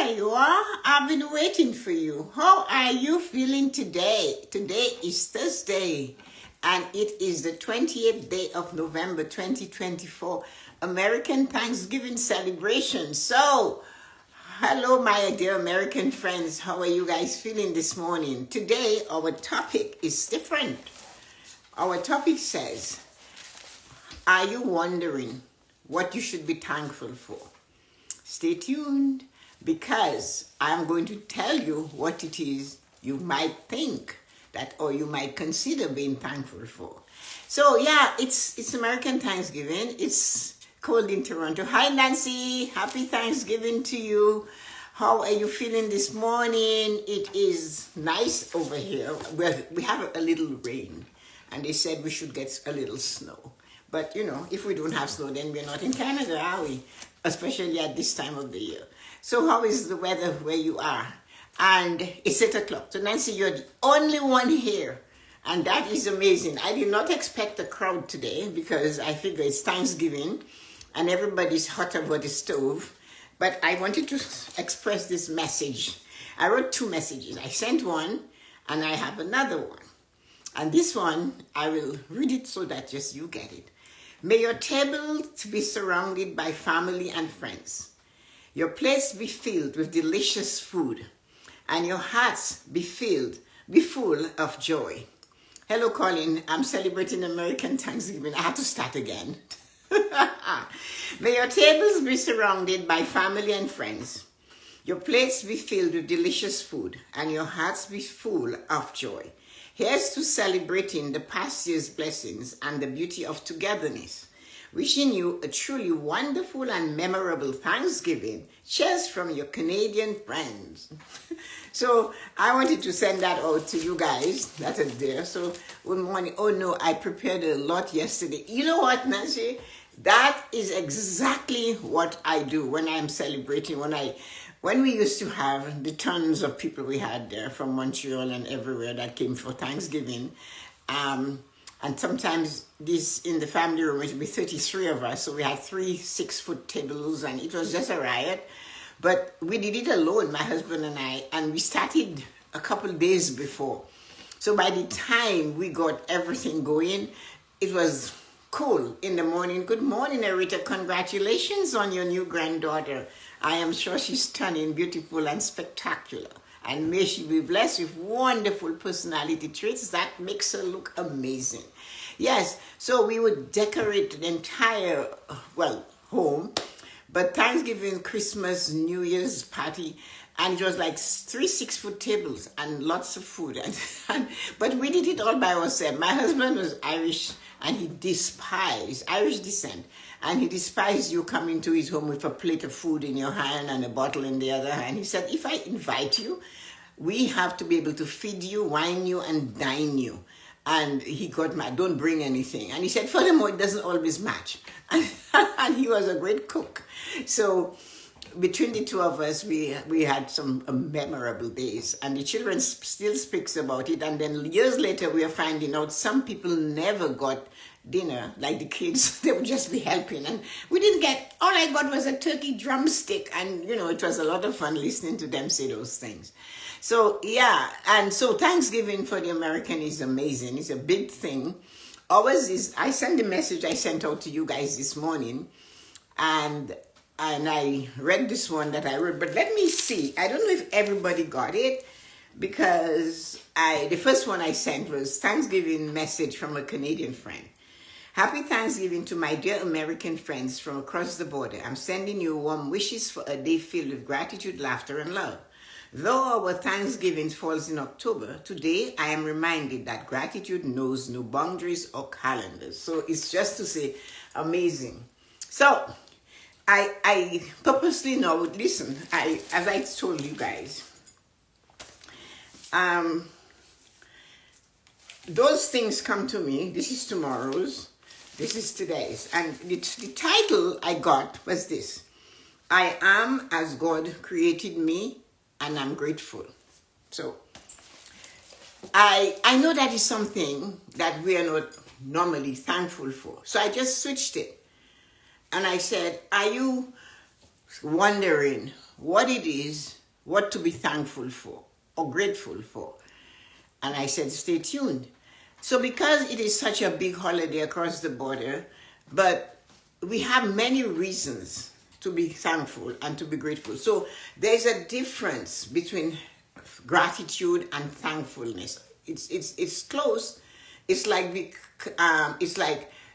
There you are. I've been waiting for you. How are you feeling today? Today is Thursday, and it is the 20th day of November 2024, American Thanksgiving celebration. So, hello, my dear American friends. How are you guys feeling this morning? Today, our topic is different. Our topic says, are you wondering what you should be thankful for? Stay tuned, because I'm going to tell you what it is you might think that, or you might consider being thankful for. So yeah, it's American Thanksgiving. It's cold in Toronto. Hi Nancy, happy Thanksgiving to you. How are you feeling this morning? It is nice over here. Well, we have a little rain, and they said we should get a little snow. But you know, if we don't have snow, then we're not in Canada, are we? Especially at this time of the year. So how is the weather where you are? And it's 8 o'clock. So Nancy, you're the only one here. And that is amazing. I did not expect a crowd today because I figure it's Thanksgiving and everybody's hot over the stove. But I wanted to express this message. I wrote 2 messages. I sent one and I have another one. And this one, I will read it so that just you get it. May your table be surrounded by family and friends. Your plates be filled with delicious food, and your hearts be full of joy. Hello, Colin. I'm celebrating American Thanksgiving. I have to start again. May your tables be surrounded by family and friends. Your plates be filled with delicious food, and your hearts be full of joy. Here's to celebrating the past year's blessings and the beauty of togetherness. Wishing you a truly wonderful and memorable Thanksgiving. Cheers from your Canadian friends. So I wanted to send that out to you guys that are there. So good morning. Oh no, I prepared a lot yesterday. You know what, Nancy? That is exactly what I do when I'm celebrating. When we used to have the tons of people we had there from Montreal and everywhere that came for Thanksgiving, and sometimes this in the family room, it would be 33 of us, so we had 3 6-foot tables, and it was just a riot. But we did it alone, my husband and I, and we started a couple days before. So by the time we got everything going, it was cool in the morning. Good morning, Arita. Congratulations on your new granddaughter. I am sure she's stunning, beautiful, and spectacular. And may she be blessed with wonderful personality traits that makes her look amazing. Yes, so we would decorate the entire, home. But Thanksgiving, Christmas, New Year's party, and it was like 3 6-foot tables and lots of food. But we did it all by ourselves. My husband was Irish, and he despised Irish descent. And he despised you coming to his home with a plate of food in your hand and a bottle in the other hand. He said, if I invite you, we have to be able to feed you, wine you, and dine you. And he got mad, don't bring anything. And he said, furthermore, it doesn't always match. And he was a great cook. So between the two of us, we had some memorable days. And the children still speaks about it. And then years later, we are finding out some people never got dinner, like the kids. They would just be helping, and we didn't get, all I got was a turkey drumstick, and you know, it was a lot of fun listening to them say those things. So yeah, and so Thanksgiving for the American is amazing. It's a big thing. Ours is, I sent the message I sent out to you guys this morning, and I read this one that I wrote, but let me see, I don't know if everybody got it, because the first one I sent was Thanksgiving message from a Canadian friend. Happy Thanksgiving to my dear American friends from across the border. I'm sending you warm wishes for a day filled with gratitude, laughter, and love. Though our Thanksgiving falls in October, today I am reminded that gratitude knows no boundaries or calendars. So it's just to say, amazing. So I purposely know, listen, as I told you guys, those things come to me. This is tomorrow's. This is today's. And the title I got was this: I am as God created me, and I'm grateful. So I know that is something that we are not normally thankful for. So I just switched it. And I said, are you wondering what it is what to be thankful for or grateful for. And I said, stay tuned. So because it is such a big holiday across the border, but we have many reasons to be thankful and to be grateful. So there's a difference between gratitude and thankfulness. It's close. It's like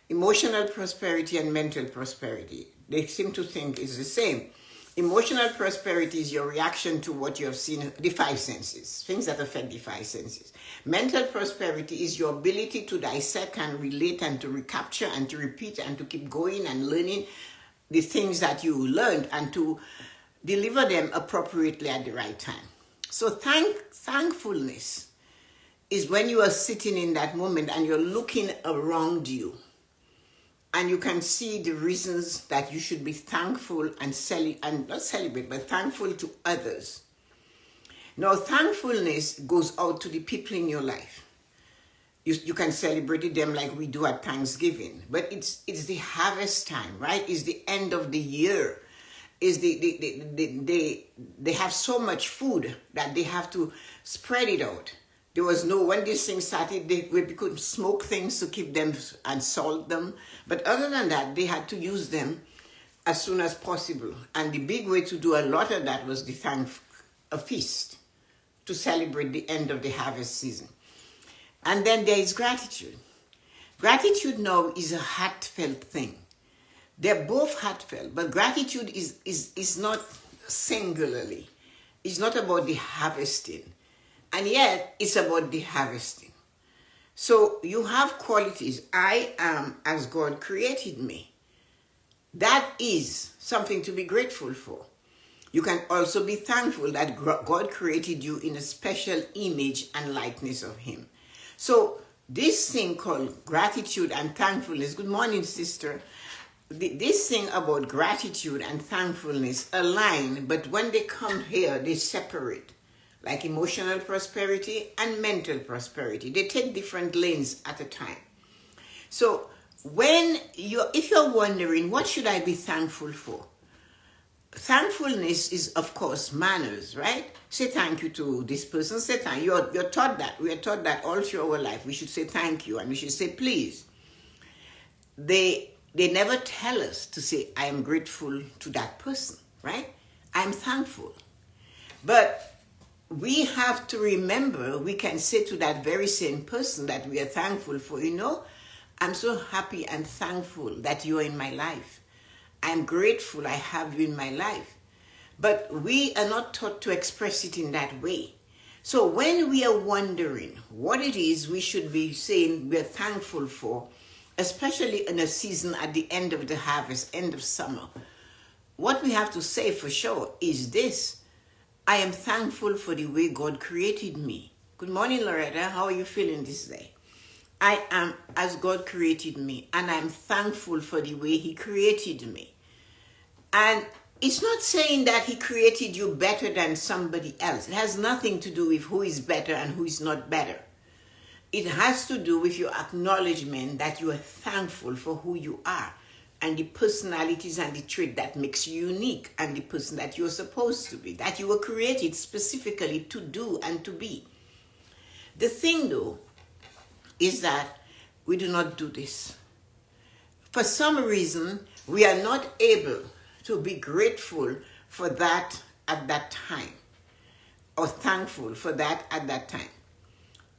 emotional prosperity and mental prosperity. They seem to think it's the same. Emotional prosperity is your reaction to what you have seen, the five senses, things that affect the five senses. Mental prosperity is your ability to dissect and relate and to recapture and to repeat and to keep going and learning the things that you learned and to deliver them appropriately at the right time. So thankfulness is when you are sitting in that moment and you're looking around you and you can see the reasons that you should be thankful and not celebrate, but thankful to others. Now, thankfulness goes out to the people in your life. You can celebrate them like we do at Thanksgiving, but it's the harvest time, right? It's the end of the year. They have so much food that they have to spread it out. There was when this thing started, we could smoke things to keep them and salt them. But other than that, they had to use them as soon as possible. And the big way to do a lot of that was a feast to celebrate the end of the harvest season. And then there is gratitude. Gratitude now is a heartfelt thing. They're both heartfelt, but gratitude is not singularly. It's not about the harvesting. And yet, it's about the harvesting. So you have qualities. I am as God created me. That is something to be grateful for. You can also be thankful that God created you in a special image and likeness of Him. So this thing called gratitude and thankfulness, good morning, sister. This thing about gratitude and thankfulness align, but when they come here, they separate. Like emotional prosperity and mental prosperity. They take different lanes at a time. So if you're wondering, what should I be thankful for? Thankfulness is, of course, manners, right? Say thank you to this person. Say thank you. You're taught that. We are taught that all through our life. We should say thank you and we should say please. They never tell us to say, I am grateful to that person, right? I'm thankful. But we have to remember, we can say to that very same person that we are thankful for, I'm so happy and thankful that you are in my life. I'm grateful I have you in my life. But we are not taught to express it in that way. So when we are wondering what it is we should be saying we're thankful for, especially in a season at the end of the harvest, end of summer, what we have to say for sure is this: I am thankful for the way God created me. Good morning, Loretta. How are you feeling this day? I am as God created me, and I'm thankful for the way He created me. And it's not saying that He created you better than somebody else. It has nothing to do with who is better and who is not better. It has to do with your acknowledgement that you are thankful for who you are and the personalities and the trait that makes you unique and the person that you're supposed to be, that you were created specifically to do and to be. The thing, though, is that we do not do this. For some reason, we are not able to be grateful for that at that time or thankful for that at that time.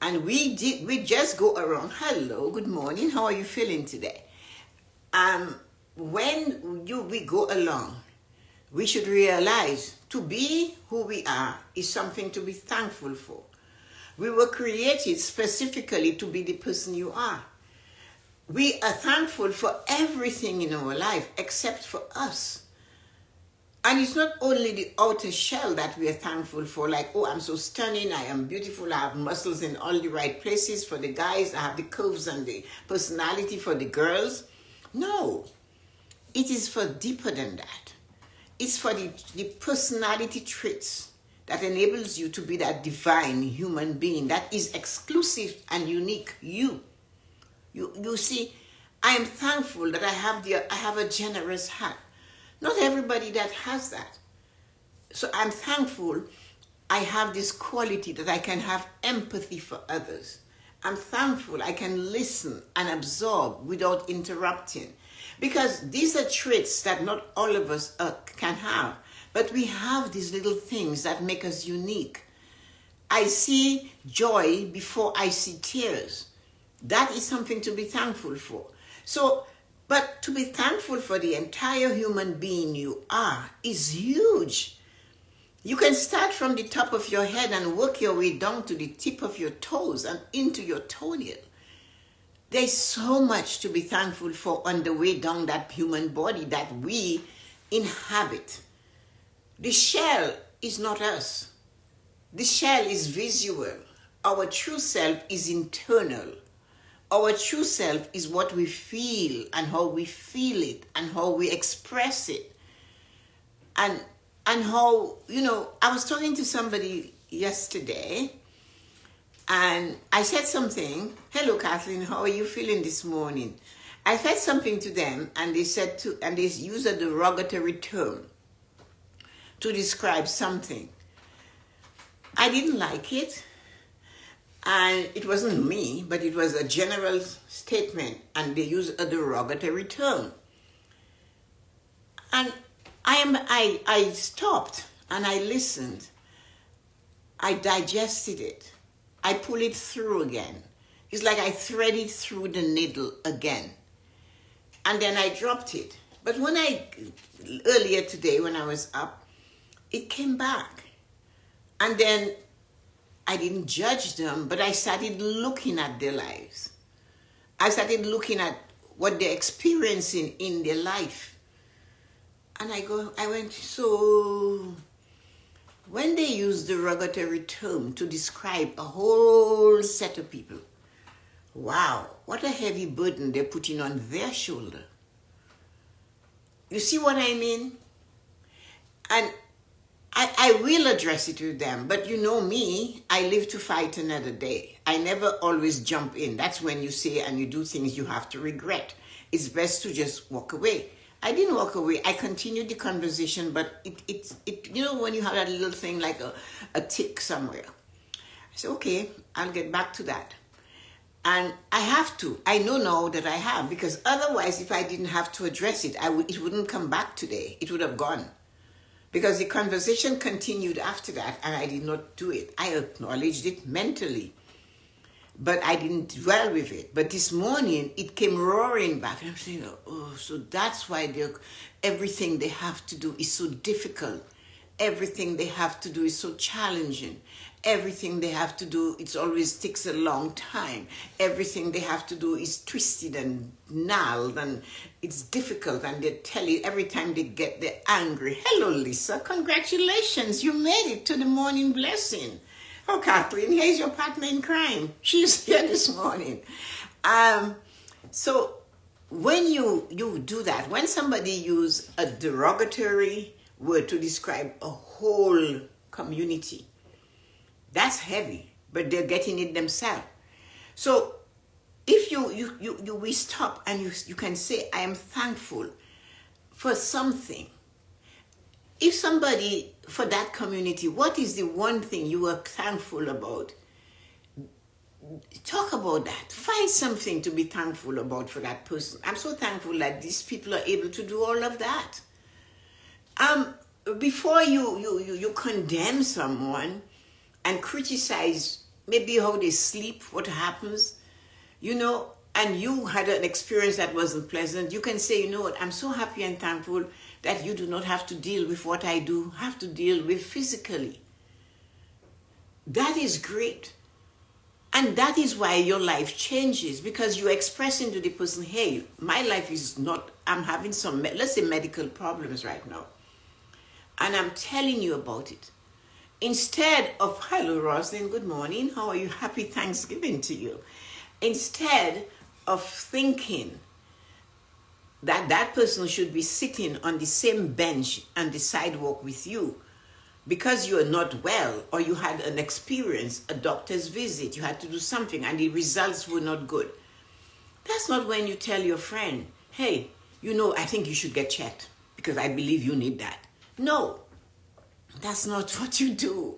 And we just go around, hello, good morning, how are you feeling today? When we go along, we should realize to be who we are is something to be thankful for. We were created specifically to be the person you are. We are thankful for everything in our life except for us. And it's not only the outer shell that we are thankful for, like, oh, I'm so stunning, I am beautiful, I have muscles in all the right places for the guys, I have the curves and the personality for the girls. No, it is for deeper than that. It's for the personality traits that enables you to be that divine human being that is exclusive and unique. You see, I am thankful that I have a generous heart. Not everybody that has that. So I'm thankful I have this quality that I can have empathy for others. I'm thankful I can listen and absorb without interrupting. Because these are traits that not all of us can have. But we have these little things that make us unique. I see joy before I see tears. That is something to be thankful for. So, but to be thankful for the entire human being you are is huge. You can start from the top of your head and work your way down to the tip of your toes and into your toenail. There's so much to be thankful for on the way down that human body that we inhabit. The shell is not us. The shell is visual. Our true self is internal. Our true self is what we feel and how we feel it and how we express it. And how, I was talking to somebody yesterday and I said something. Hello, Kathleen, how are you feeling this morning? I said something to them and they used a derogatory term to describe something. I didn't like it. And it wasn't me, but it was a general statement and they used a derogatory term. And I stopped and I listened. I digested it. I pulled it through again. It's like I threaded through the needle again. And then I dropped it. But earlier today when I was up, it came back. And then I didn't judge them, but I started looking at their lives. I started looking at what they're experiencing in their life. And I went, so when they use derogatory term to describe a whole set of people, wow, what a heavy burden they're putting on their shoulder. You see what I mean? And I will address it to them, but you know me, I live to fight another day. I never always jump in. That's when you say and you do things you have to regret. It's best to just walk away. I didn't walk away. I continued the conversation, but it when you have that little thing like a tick somewhere. I said, okay, I'll get back to that. And I have to. I know now that I have, because otherwise, if I didn't have to address it, it wouldn't come back today. It would have gone. Because the conversation continued after that, and I did not do it. I acknowledged it mentally, but I didn't dwell with it. But this morning, it came roaring back. And I'm saying, oh, so that's why everything they have to do is so difficult. Everything they have to do is so challenging. Everything they have to do, it always takes a long time. Everything they have to do is twisted and gnarled, and it's difficult. And they tell you every time they're angry. Hello, Lisa. Congratulations. You made it to the morning blessing. Oh, Kathleen, here's your partner in crime. She's here this morning. So when you do that, when somebody uses a derogatory word to describe a whole community, that's heavy, but they're getting it themselves. So if we stop and you can say, I am thankful for something. If somebody, for that community, what is the one thing you are thankful about? Talk about that. Find something to be thankful about for that person. I'm so thankful that these people are able to do all of that. Before you condemn someone and criticize maybe how they sleep, what happens, and you had an experience that wasn't pleasant, you can say, what, I'm so happy and thankful that you do not have to deal with what I have to deal with physically. That is great. And that is why your life changes, because you're expressing to the person, hey, my life is not, I'm having some, let's say, medical problems right now. And I'm telling you about it. Instead of, hello, Roslyn, good morning. How are you? Happy Thanksgiving to you. Instead of thinking that person should be sitting on the same bench on the sidewalk with you because you are not well, or you had an experience, a doctor's visit, you had to do something and the results were not good. That's not when you tell your friend, hey, I think you should get checked because I believe you need that. No. That's not what you do.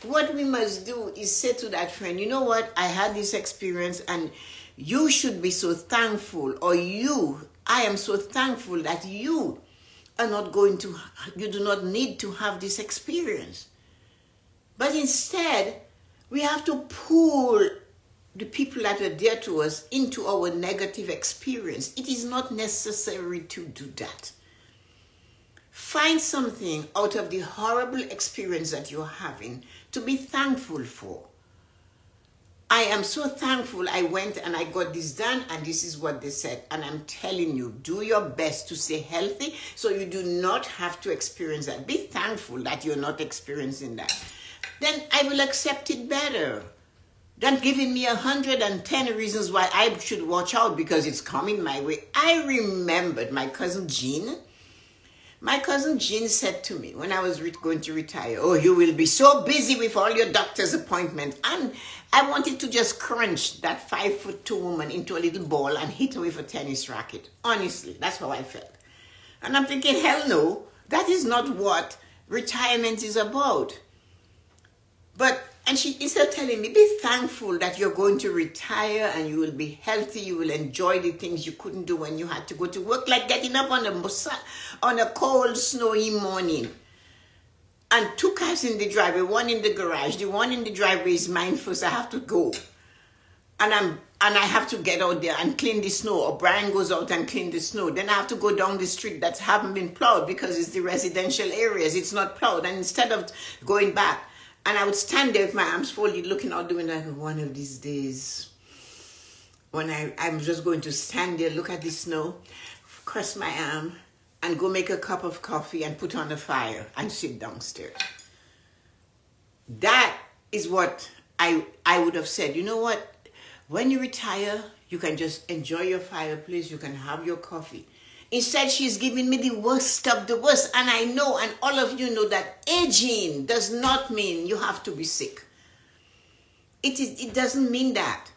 What we must do is say to that friend, you know what, I had this experience and you should be so thankful, or I am so thankful that you are not going to, you do not need to have this experience. But instead, we have to pull the people that are dear to us into our negative experience. It is not necessary to do that. Find something out of the horrible experience that you're having to be thankful for. I am so thankful I went and I got this done, and this is what they said. And I'm telling you, do your best to stay healthy so you do not have to experience that. Be thankful that you're not experiencing that. Then I will accept it better than giving me 110 reasons why I should watch out because it's coming my way. I remembered my cousin Jean. My cousin Jean said to me when I was going to retire, oh, you will be so busy with all your doctor's appointments. And I wanted to just crunch that 5'2" woman into a little ball and hit her with a tennis racket. Honestly, that's how I felt. And I'm thinking, hell no, that is not what retirement is about. And she is still telling me, be thankful that you're going to retire and you will be healthy. You will enjoy the things you couldn't do when you had to go to work, like getting up on a cold, snowy morning. And 2 cars in the driveway, 1 in the garage. The one in the driveway is mine first. I have to go. And I have to get out there and clean the snow. Or Brian goes out and clean the snow. Then I have to go down the street that haven't been plowed because it's the residential areas. It's not plowed. And instead of going back, and I would stand there with my arms folded, looking out the window, like, one of these days, when I'm just going to stand there, look at the snow, cross my arm, and go make a cup of coffee and put on the fire and sit downstairs. That is what I would have said. You know what? When you retire, you can just enjoy your fireplace, you can have your coffee. Instead, she's giving me the worst of the worst. And I know, and all of you know, that aging does not mean you have to be sick. It doesn't mean that.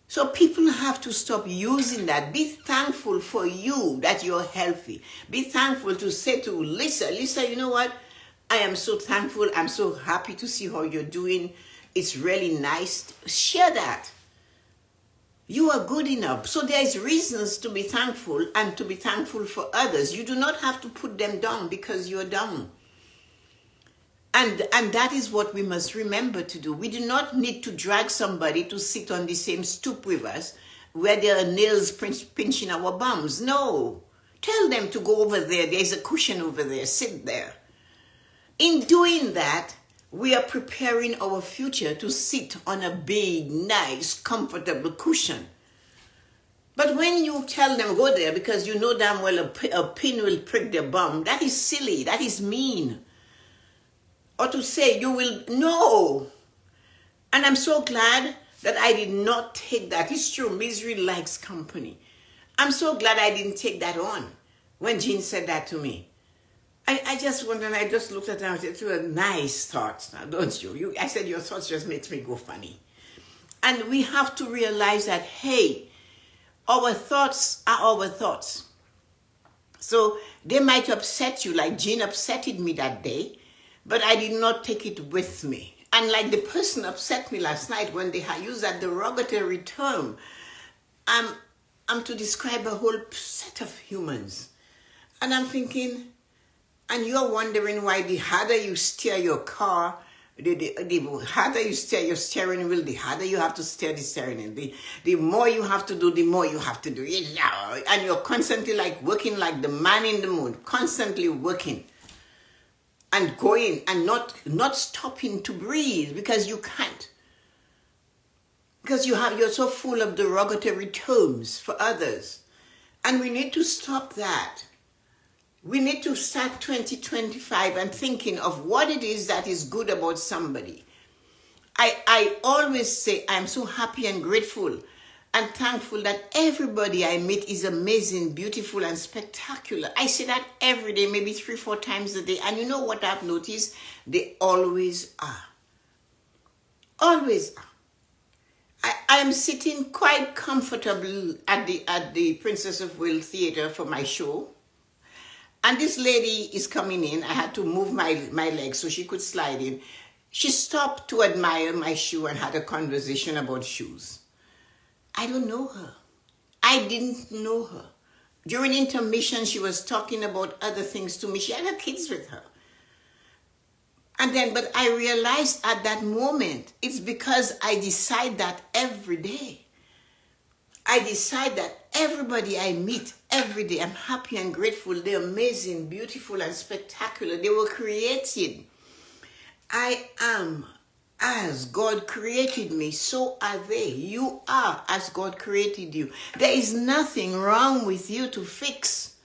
So people have to stop using that. Be thankful for you that you're healthy. Be thankful to say to Lisa, you know what? I am so thankful. I'm so happy to see how you're doing. It's really nice. Share that. You are good enough. So there's reasons to be thankful and to be thankful for others. You do not have to put them down because you're down. And that is what we must remember to do. We do not need to drag somebody to sit on the same stoop with us where there are nails pinching our bums. No. Tell them to go over there. There's a cushion over there. Sit there. In doing that, we are preparing our future to sit on a big, nice, comfortable cushion. But when you tell them go there because you know damn well a pin will prick their bum, that is silly, that is mean. Or to say you will, no. And I'm so glad that I did not take that. It's true, misery likes company. I'm so glad I didn't take that on when Jean said that to me. I just wondered, I just looked at her and said, "These are nice thoughts now, don't you? I said, your thoughts just makes me go funny." And we have to realize that, hey, our thoughts are our thoughts. So they might upset you like Jean upsetted me that day, but I did not take it with me. And like the person upset me last night when they had used that derogatory term, I'm to describe a whole set of humans. And I'm thinking, and you're wondering why the harder you steer your car, the harder you steer your steering wheel, the harder you have to steer the steering wheel. The more you have to do, the more you have to do. And you're constantly like working like the man in the moon, constantly working and going and not stopping to breathe because you can't. Because you're so full of derogatory terms for others. And we need to stop that. We need to start 2025 and thinking of what it is that is good about somebody. I always say I'm so happy and grateful and thankful that everybody I meet is amazing, beautiful, and spectacular. I say that every day, maybe 3-4 times a day. And you know what I've noticed? They always are. Always are. I am sitting quite comfortable at the Princess of Wales Theatre for my show. And this lady is coming in. I had to move my legs so she could slide in. She stopped to admire my shoe and had a conversation about shoes. I don't know her. I didn't know her. During intermission, she was talking about other things to me. She had her kids with her. And then, but I realized at that moment, it's because I decide that every day. I decide that everybody I meet every day, I'm happy and grateful. They're amazing, beautiful, and spectacular. They were created. I am as God created me, so are they. You are as God created you. There is nothing wrong with you to fix.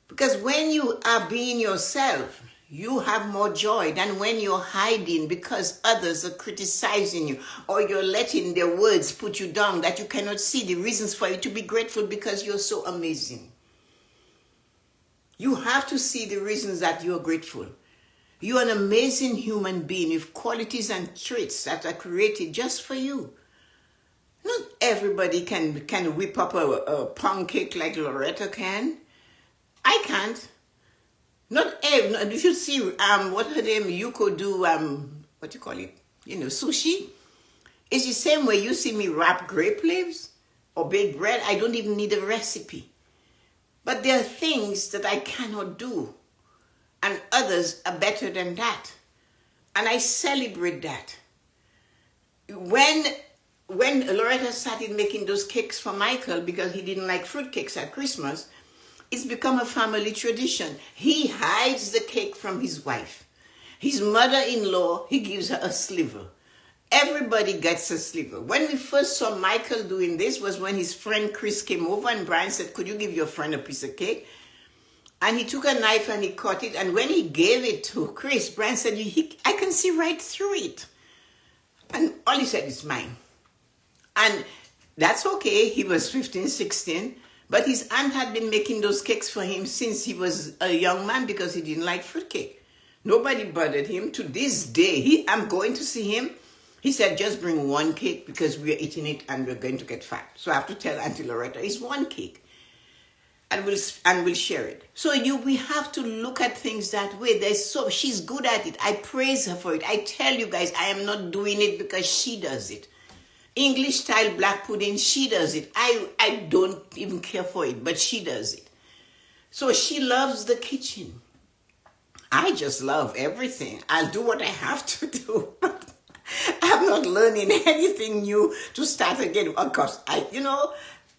Because when you are being yourself, you have more joy than when you're hiding because others are criticizing you, or you're letting their words put you down that you cannot see the reasons for you to be grateful because you're so amazing. You have to see the reasons that you're grateful. You're an amazing human being with qualities and traits that are created just for you. Not everybody can whip up a pound cake like Loretta can. I can't. Not every. You should see what her name Yuko do. What you call it? Sushi. It's the same way you see me wrap grape leaves or bake bread. I don't even need a recipe. But there are things that I cannot do, and others are better than that, and I celebrate that. When Loretta started making those cakes for Michael because he didn't like fruitcakes at Christmas, it's become a family tradition. He hides the cake from his wife. His mother-in-law, he gives her a sliver. Everybody gets a sliver. When we first saw Michael doing this was when his friend Chris came over and Brian said, "Could you give your friend a piece of cake?" And he took a knife and he cut it. And when he gave it to Chris, Brian said, "I can see right through it." And all he said is mine. And that's okay. He was 15, 16. But his aunt had been making those cakes for him since he was a young man because he didn't like fruitcake. Nobody bothered him. To this day, I'm going to see him. He said, "Just bring one cake because we're eating it and we're going to get fat." So I have to tell Auntie Loretta, it's one cake. And we'll share it. So we have to look at things that way. She's good at it. I praise her for it. I tell you guys, I am not doing it because she does it. English style black pudding, she does it. I don't even care for it, but she does it. So she loves the kitchen. I just love everything. I'll do what I have to do. I'm not learning anything new to start again. Of course,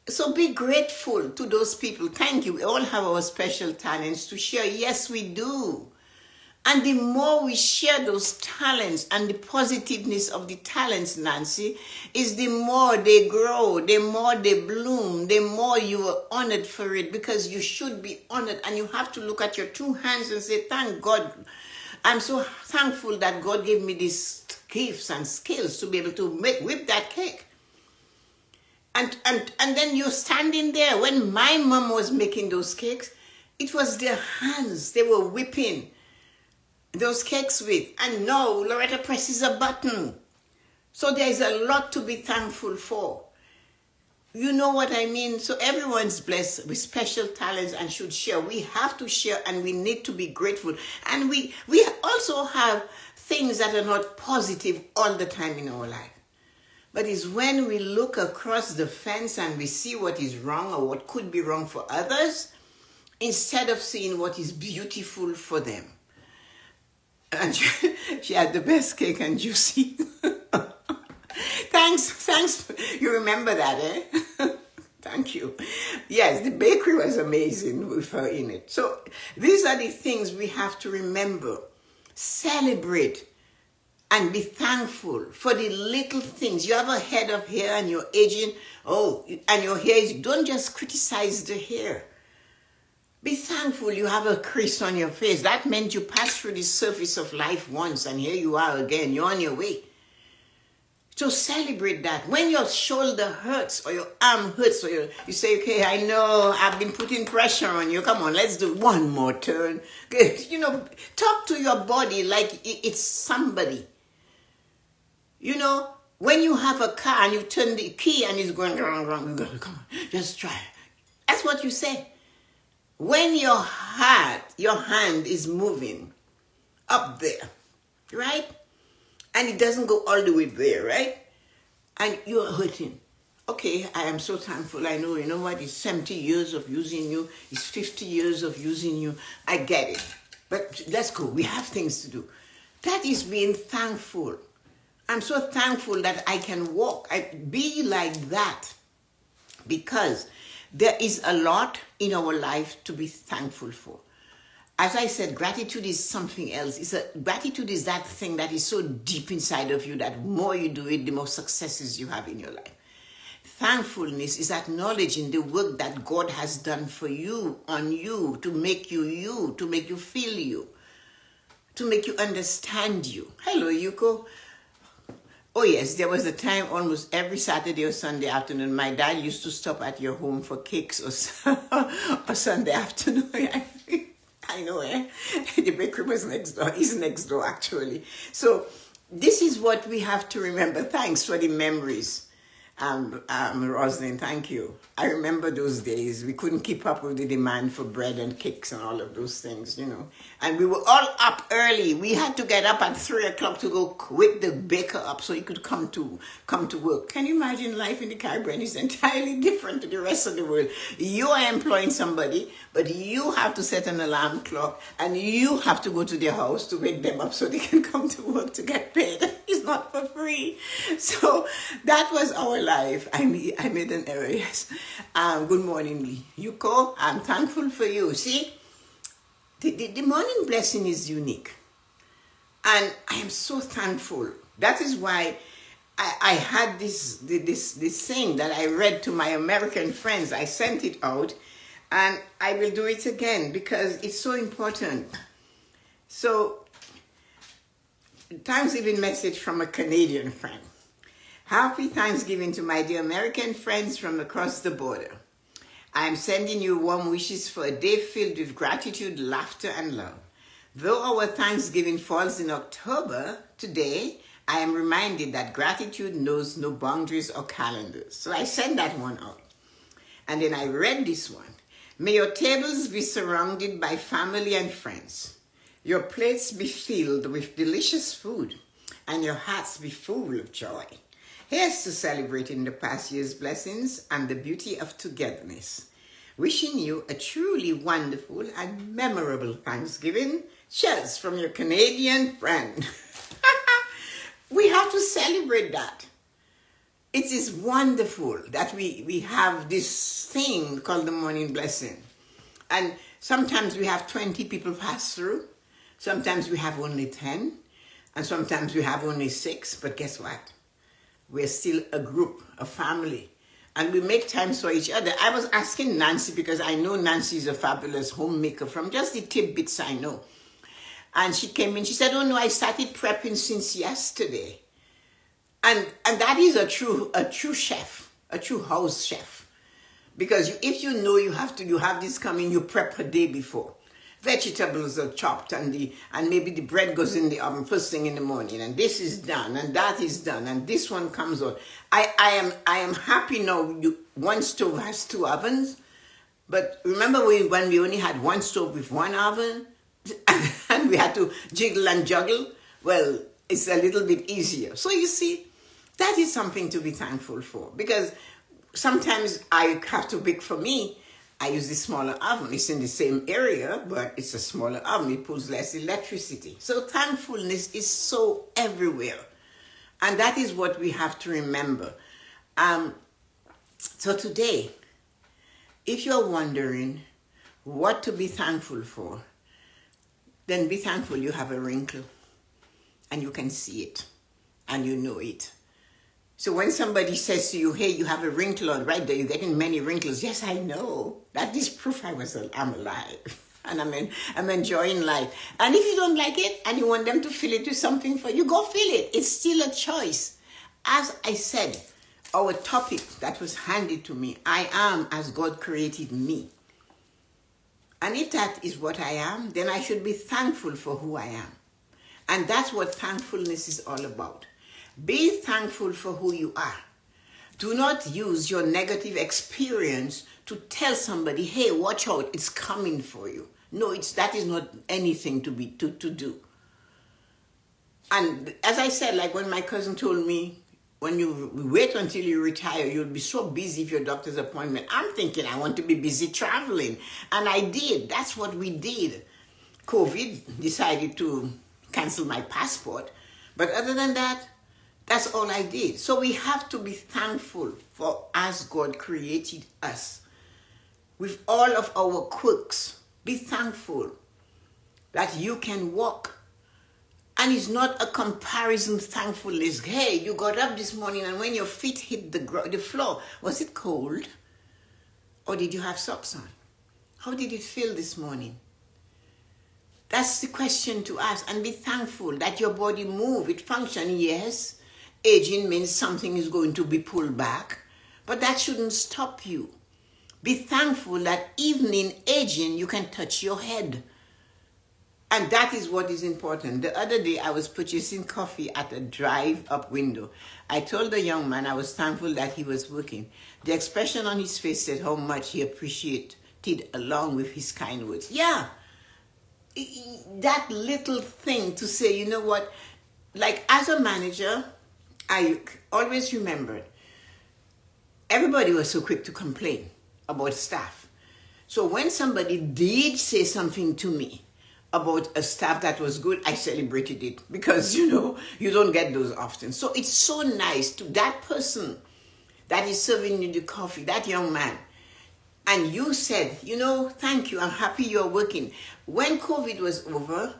so be grateful to those people. Thank you. We all have our special talents to share. Yes, we do. And the more we share those talents and the positiveness of the talents, Nancy, is the more they grow, the more they bloom, the more you are honored for it, because you should be honored. And you have to look at your two hands and say, "Thank God. I'm so thankful that God gave me these gifts and skills to be able to whip that cake." And then you're standing there. When my mom was making those cakes, it was their hands they were whipping those cakes with. And now Loretta presses a button. So there's a lot to be thankful for. You know what I mean? So everyone's blessed with special talents and should share. We have to share and we need to be grateful. And we also have things that are not positive all the time in our life. But it's when we look across the fence and we see what is wrong or what could be wrong for others, instead of seeing what is beautiful for them. And she had the best cake and juicy. Thanks. You remember that, eh? Thank you. Yes, the bakery was amazing with her in it. So these are the things we have to remember. Celebrate and be thankful for the little things. You have a head of hair and you're aging. And your hair is, don't just criticize the hair. Be thankful you have a crease on your face. That meant you passed through the surface of life once and here you are again. You're on your way. So celebrate that. When your shoulder hurts or your arm hurts or you say, "Okay, I know I've been putting pressure on you. Come on, let's do one more turn." Talk to your body like it's somebody. When you have a car and you turn the key and it's going, "Come on, just try." That's what you say. when your hand is moving up there, right? And it doesn't go all the way there, right? And you're hurting. Okay, I am so thankful. I know, you know what? It's 70 years of using you. It's 50 years of using you. I get it. But let's go. We have things to do. That is being thankful. I'm so thankful that I can walk. Be like that. Because there is a lot in our life to be thankful for. As I said, gratitude is something else. Gratitude is that thing that is so deep inside of you that the more you do it, the more successes you have in your life. Thankfulness is acknowledging the work that God has done for you, on you, to make you, to make you feel you, to make you understand you. Hello, Yuko. Oh yes, there was a time almost every Saturday or Sunday afternoon, my dad used to stop at your home for cakes or Sunday afternoon. I know, eh? The bakery was next door. Is next door, actually. So this is what we have to remember. Thanks for the memories. Rosalind, thank you. I remember those days. We couldn't keep up with the demand for bread and cakes and all of those things, you know. And we were all up early. We had to get up at 3 o'clock to go wake the baker up so he could come to work. Can you imagine life in the Caribbean is entirely different to the rest of the world? You are employing somebody, but you have to set an alarm clock and you have to go to their house to wake them up so they can come to work to get paid. It's not for free. So that was our life. I made an error, yes. Good morning, Lee. Yuko, I'm thankful for you. See, the morning blessing is unique. And I am so thankful. That is why I had this thing that I read to my American friends. I sent it out and I will do it again because it's so important. So, Thanksgiving message from a Canadian friend. Happy Thanksgiving to my dear American friends from across the border. I am sending you warm wishes for a day filled with gratitude, laughter, and love. Though our Thanksgiving falls in October, today I am reminded that gratitude knows no boundaries or calendars. So I sent that one out. And then I read this one. May your tables be surrounded by family and friends. Your plates be filled with delicious food, and your hearts be full of joy. Here's to celebrating the past year's blessings and the beauty of togetherness. Wishing you a truly wonderful and memorable Thanksgiving. Cheers from your Canadian friend. We have to celebrate that. It is wonderful that we have this thing called the morning blessing. And sometimes we have 20 people pass through. Sometimes we have only 10. And sometimes we have only 6. But guess what? We're still a group, a family. And we make time for each other. I was asking Nancy because I know Nancy is a fabulous homemaker from just the tidbits I know. And she came in, she said, oh no, I started prepping since yesterday. And that is a true chef, a true house chef. Because if you know you have this coming, you prep a day before. Vegetables are chopped and maybe the bread goes in the oven first thing in the morning, and this is done and that is done and this one comes on. I am happy now. One stove has 2 ovens, but remember when we only had one stove with 1 oven and we had to jiggle and juggle? Well, it's a little bit easier. So you see, that is something to be thankful for, because sometimes I have to bake for me. I use the smaller oven. It's in the same area, but it's a smaller oven. It pulls less electricity. So thankfulness is so everywhere. And that is what we have to remember. So today, if you're wondering what to be thankful for, then be thankful you have a wrinkle and you can see it and you know it. So when somebody says to you, hey, you have a wrinkle on right there, you're getting many wrinkles. Yes, I know. That is proof I'm alive. And I'm enjoying life. And if you don't like it and you want them to fill it with something for you, go fill it. It's still a choice. As I said, our topic that was handed to me, I am as God created me. And if that is what I am, then I should be thankful for who I am. And that's what thankfulness is all about. Be thankful for who you are. Do not use your negative experience to tell somebody, hey, watch out, it's coming for you. No, that is not anything to do. And as I said, like when my cousin told me, when you wait until you retire, you'll be so busy with your doctor's appointment. I'm thinking I want to be busy traveling. And I did. That's what we did. COVID decided to cancel my passport. But other than that, that's all I did. So we have to be thankful for as God created us. With all of our quirks, be thankful that you can walk. And it's not a comparison thankfulness. Hey, you got up this morning and when your feet hit the floor, was it cold? Or did you have socks on? How did it feel this morning? That's the question to ask. And be thankful that your body move, it function. Yes, aging means something is going to be pulled back, but that shouldn't stop you. Be thankful that even in aging, you can touch your head. And that is what is important. The other day, I was purchasing coffee at a drive-up window. I told the young man I was thankful that he was working. The expression on his face said how much he appreciated along with his kind words. Yeah, that little thing to say, you know what, like as a manager, I always remembered everybody was so quick to complain about staff. So when somebody did say something to me about a staff that was good, I celebrated it because, you know, you don't get those often. So it's so nice to that person that is serving you the coffee, that young man. And you said, you know, thank you, I'm happy you're working. When COVID was over,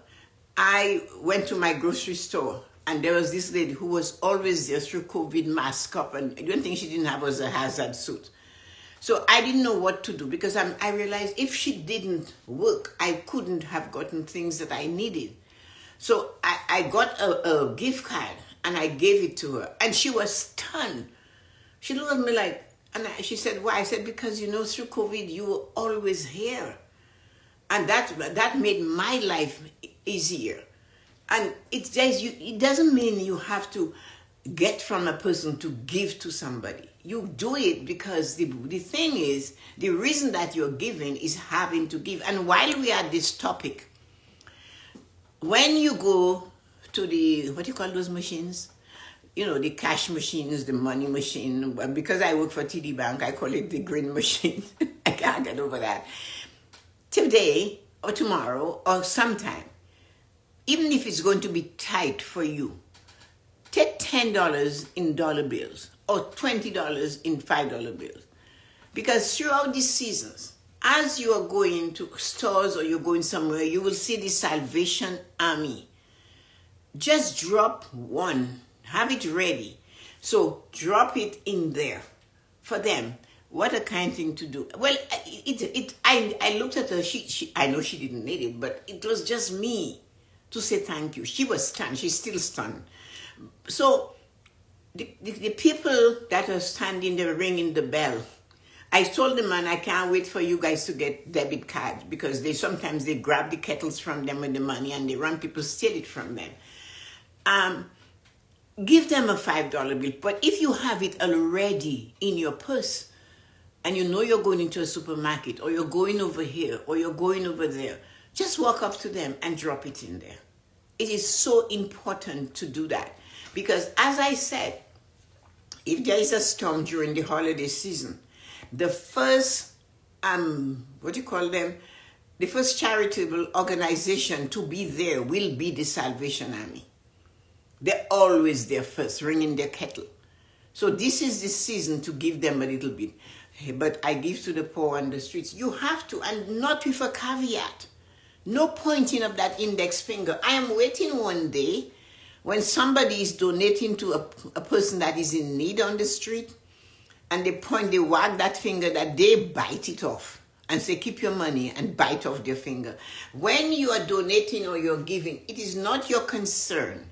I went to my grocery store and there was this lady who was always there through COVID, mask up, and the only thing she didn't have was a hazard suit. So I didn't know what to do because I realized if she didn't work, I couldn't have gotten things that I needed. So I got a gift card and I gave it to her and she was stunned. She looked at me like, she said, why? I said, because, you know, through COVID, you were always here. And that made my life easier. And it doesn't mean you have to get from a person to give to somebody. You do it because the thing is, the reason that you're giving is having to give. And while we are at this topic, when you go to the, what do you call those machines? You know, the cash machines, the money machine. Because I work for TD Bank, I call it the green machine. I can't get over that. Today or tomorrow or sometime, even if it's going to be tight for you, take $10 in dollar bills or $20 in $5 bills. Because throughout these seasons, as you are going to stores or you're going somewhere, you will see the Salvation Army. Just drop one, have it ready. So drop it in there for them. What a kind thing to do. Well, I looked at her, I know she didn't need it, but it was just me to say thank you. She was stunned, she's still stunned. So the people that are standing there ringing the bell, I told the man, I can't wait for you guys to get debit cards because sometimes they grab the kettles from them with the money and they run people steal it from them. Give them a $5 bill, but if you have it already in your purse and you know you're going into a supermarket or you're going over here or you're going over there, just walk up to them and drop it in there. It is so important to do that because, as I said, if there is a storm during the holiday season, the first, the first charitable organization to be there will be the Salvation Army. They're always there first, ringing their kettle. So this is the season to give them a little bit. But I give to the poor on the streets. You have to, and not with a caveat. No pointing of that index finger. I am waiting one day when somebody is donating to a person that is in need on the street, and they wag that finger, that they bite it off and say, keep your money, and bite off their finger. When you are donating or you're giving, it is not your concern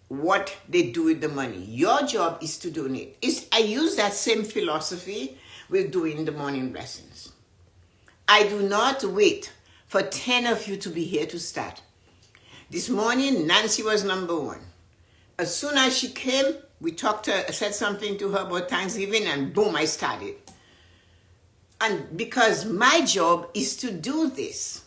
what they do with the money. Your job is to donate. I use that same philosophy with doing the morning blessings. I do not wait for 10 of you to be here to start. This morning, Nancy was number one. As soon as she came, we talked to her, said something to her about Thanksgiving, and boom, I started. And because my job is to do this.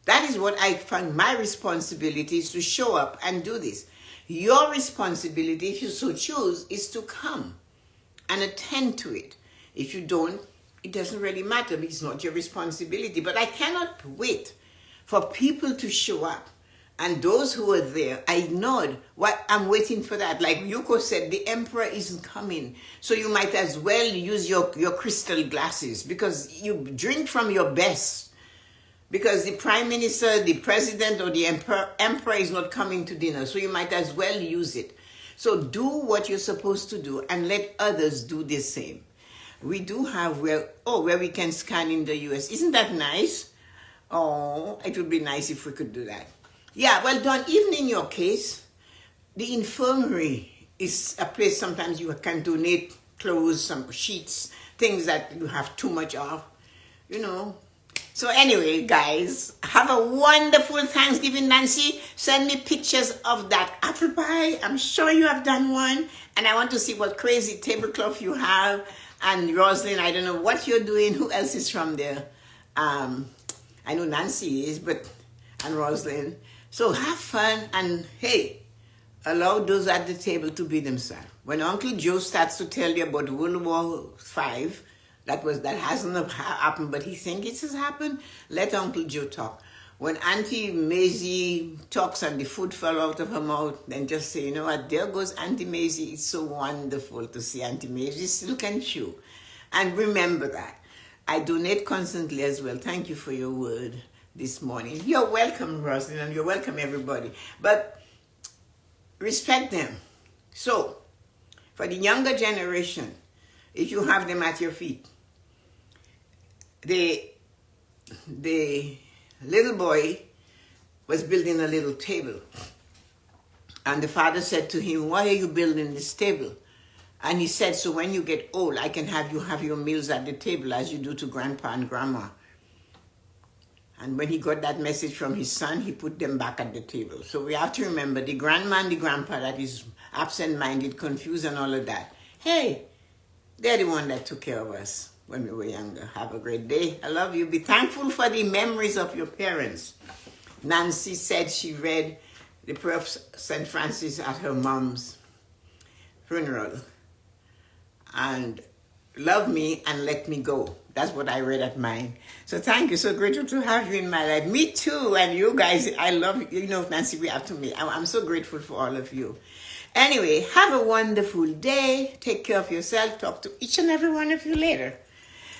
That is what I find my responsibility is to show up and do this. Your responsibility, if you so choose, is to come and attend to it. If you don't, it doesn't really matter because it's not your responsibility. But I cannot wait for people to show up. And those who are there, I ignored what I'm waiting for that. Like Yuko said, the emperor isn't coming. So you might as well use your crystal glasses because you drink from your best. Because the prime minister, the president, or the emperor is not coming to dinner. So you might as well use it. So do what you're supposed to do and let others do the same. We do have where we can scan in the US. Isn't that nice? Oh, it would be nice if we could do that. Yeah, well done. Even in your case, the infirmary is a place sometimes you can donate clothes, some sheets, things that you have too much of, you know. So anyway, guys, have a wonderful Thanksgiving. Nancy, send me pictures of that apple pie. I'm sure you have done one. And I want to see what crazy tablecloth you have. And Rosalind, I don't know what you're doing. Who else is from there? I know Nancy is, and Rosalind. So have fun and hey, allow those at the table to be themselves. When Uncle Joe starts to tell you about World War V, that hasn't happened, but he thinks it has happened, let Uncle Joe talk. When Auntie Maisie talks and the food fell out of her mouth, then just say, you know what, there goes Auntie Maisie. It's so wonderful to see Auntie Maisie still can chew. And remember that. I donate constantly as well. Thank you for your word this morning. You're welcome, Rosalind, and you're welcome, everybody. But respect them. So, for the younger generation, if you have them at your feet, the little boy was building a little table. And the father said to him, why are you building this table? And he said, so when you get old, I can have you have your meals at the table as you do to grandpa and grandma. And when he got that message from his son, he put them back at the table. So we have to remember the grandma and the grandpa that is absent-minded, confused and all of that. Hey, they're the one that took care of us when we were younger. Have a great day. I love you. Be thankful for the memories of your parents. Nancy said she read the prayer of St. Francis at her mom's funeral. And love me and let me go. That's what I read at mine. So thank you. So grateful to have you in my life. Me too. And you guys, I love you. You know, Nancy, we have to meet. I'm so grateful for all of you. Anyway, have a wonderful day. Take care of yourself. Talk to each and every one of you later.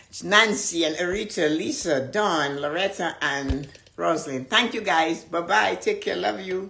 It's Nancy and Arita, Lisa, Dawn, Loretta, and Rosalind. Thank you guys. Bye-bye. Take care. Love you.